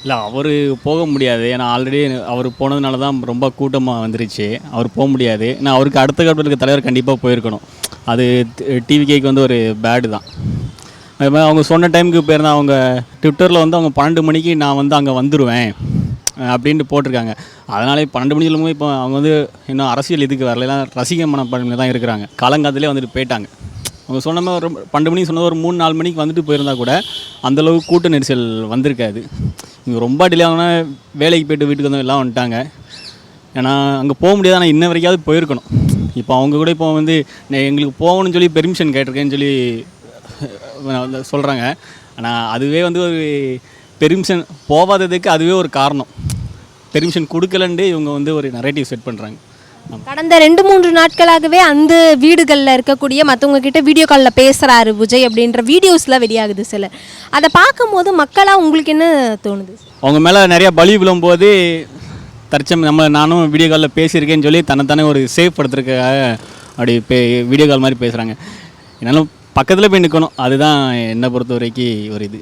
இல்லை அவர் போக முடியாது. ஏன்னா ஆல்ரெடி அவர் போனதுனால தான் ரொம்ப கூட்டமாக வந்துருச்சு. அவர் போக முடியாது. ஏன்னா அவருக்கு அடுத்த கட்ட இருக்க தலைவர் கண்டிப்பாக போயிருக்கணும். அது டிவிகேக்கு வந்து ஒரு பேடு தான். அது மாதிரி அவங்க சொன்ன டைமுக்கு போயிருந்தா அவங்க ட்விட்டரில் வந்து அவங்க 12 மணிக்கு நான் வந்து அங்கே வந்துடுவேன் அப்படின்ட்டு போட்டிருக்காங்க. அதனாலே 12 மணி சொல்லும்போது இப்போ அவங்க வந்து இன்னும் அரசியல் இதுக்கு வரல. எல்லாம் ரசிக மனப்பான்மையில் தான் இருக்கிறாங்க. காலங்காலத்திலே வந்துட்டு போயிட்டாங்க. அவங்க சொன்ன மாதிரி ஒரு 12 மணிக்கு சொன்னது ஒரு 3-4 மணிக்கு வந்துட்டு போயிருந்தா கூட அந்தளவுக்கு கூட்ட நெரிசல் வந்திருக்காது. இங்கே ரொம்ப டிலே ஆகுனா வேலைக்கு போய்ட்டு வீட்டுக்கு வந்து எல்லாம் வந்துட்டாங்க. ஏன்னா அங்கே போக முடியாது. ஆனால் இன்ன வரைக்காவது போயிருக்கணும். இப்போ அவங்க கூட இப்போ வந்து எங்களுக்கு போகணும்னு சொல்லி பெர்மிஷன் கேட்டிருக்கேன்னு சொல்லி சொல்கிறாங்க. ஆனால் அதுவே வந்து ஒரு பெர்மிஷன் போகாததுக்கு அதுவே ஒரு காரணம். பெர்மிஷன் கொடுக்கலன்ட்டு இவங்க வந்து ஒரு நரேட்டிவ் செட் பண்ணுறாங்க. கடந்த 2-3 நாட்களாகவே அந்த வீடுகளில் இருக்கக்கூடிய மற்றவங்க கிட்ட வீடியோ காலில் பேசுகிறாரு விஜய் அப்படின்ற வீடியோஸ்லாம் வெளியாகுது சிலர். அதை பார்க்கும்போது மக்களாக உங்களுக்கு என்ன தோணுது? அவங்க மேலே நிறையா பலி விழும்போது நானும் வீடியோ காலில் பேசியிருக்கேன்னு சொல்லி தன்னைத்தானே ஒரு சேஃப் படுத்துறதுக்காக அப்படி வீடியோ கால் மாதிரி பேசுகிறாங்க. என்னாலும் பக்கத்தில் போய் நிற்கணும். அதுதான் என்னை பொறுத்த வரைக்கும் ஒரு இது.